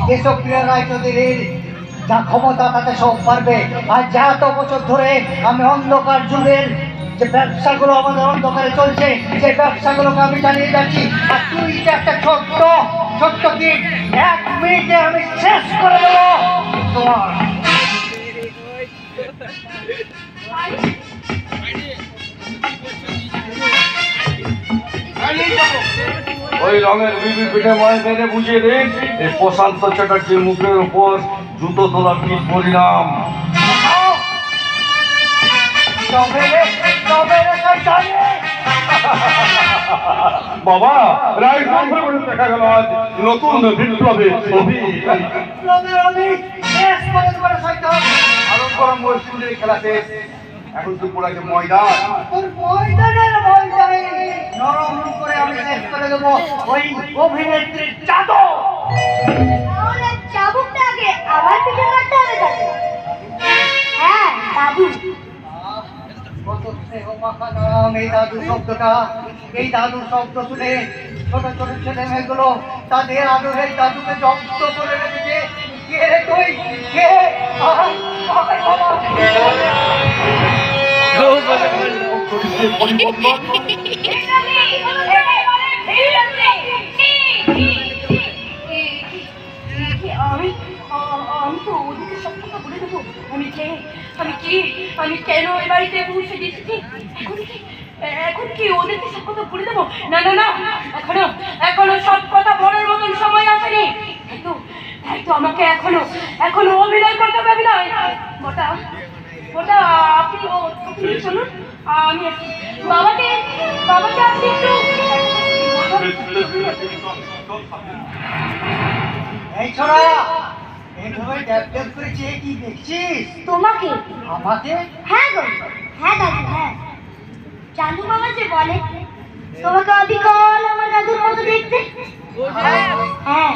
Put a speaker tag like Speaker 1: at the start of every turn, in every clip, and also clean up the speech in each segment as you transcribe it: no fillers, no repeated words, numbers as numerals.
Speaker 1: দেশপ্রিয় রায় চৌধুরীর যা ক্ষমতা তাতে সব পারবে। আর যা এত বছর ধরে আমি অন্ধকার যুগের যে ব্যবসাগুলো আমাদের অন্ধকারে চলছে সেই ব্যবসাগুলোকে আমি চালিয়ে যাচ্ছি। আর তুই যে একটা ছোট্ট ছোট্ট দিন 1 মিনিটে আমি শেষ করে দেবো তোমার।
Speaker 2: ওই রঙের বিবি পিঠে ময় মেরে বুঝিয়ে দিন এই প্রশান্ত চ্যাটার্জির মুখের উপর জুতো তোলার কি পরিণাম। বাবা রায় দেখা গেল আজ নতুন বিপ্লবে আরো গরম স্কুলের খেলা শেষ, এখন তো পড়াছে ময়দান।
Speaker 1: নরম করে আমি শেষ করে দেবো ওই অভিনেত্রীর জাদু।
Speaker 3: তাহলে চাবুকটা আগে আমার পিঠে মারতে হবে তাকে। হ্যাঁ দাদু।
Speaker 1: কত স্নেহ মাখা নাম এই দাদু শব্দটা। এই দাদু শব্দ শুনে ছোট ছোট ছেলে মেয়েগুলো তাদের আদরের দাদুকে জব্দ করে রেখেছে। কে রে তুই? কে?
Speaker 3: আমি তো ওদেরকে সব কথা বলে দেবো। আমি কেন এ বাড়িতে পৌঁছে দিচ্ছি? এখন কি ওদেরকে সব কথা বলে দেবো? না না না, এখনো সব কথা বলার মতন সময় আসেনি। তাই তো আমাকে এখনো অভিনয় করতে পারবি না। ওটা আপনি চলুন, আমি বাবাকে আপনি একটু।
Speaker 1: এই ছোড়া, এইভাবে ড্যাব ড্যাব করে চেয়ে কি দেখছিস?
Speaker 3: তোমাকে?
Speaker 1: আমাকে?
Speaker 3: হ্যাঁ গো, হ্যাঁ দাদু, হ্যাঁ। চাঁদু মামা যে বলে তোমাকে অবিকল আমার দাদুর মতো দেখতে। হ্যাঁ।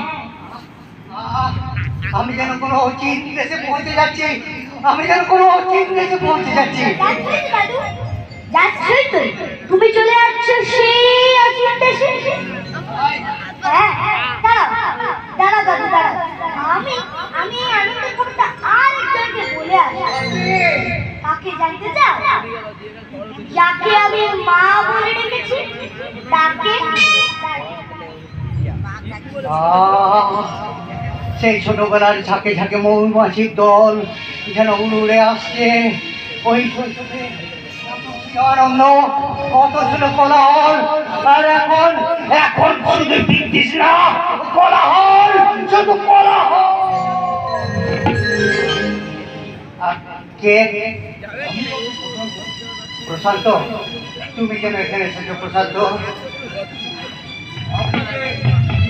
Speaker 1: আমি যেন কোনো অচিন দেশে পৌঁছে যাচ্ছি।
Speaker 3: দাদু যাচ্ছই তো, তুমি চলে যাচ্ছ সেই অচিন দেশে। হ্যাঁ দাঁড়াও দাদু দাঁড়াও। আমি এই আনন্দের খবরটা আর একজনকে বলে আসি। কাকে জানতে চাও? যাকে আমি মা বলে রেখেছি তাকে।
Speaker 1: সেই ছোটবেলার ঝাঁকে ঝাঁকে মৌমাছির দল যেন উড়ে আসছে ওই শৈশবে। আনন্দ, কত ছিল কোলাহল। আর এখন শুধু বিদ্যিস না, কোলাহল, শুধু কোলাহল। কে? প্রশান্ত, তুমি কেন এখানে এসেছো প্রশান্ত?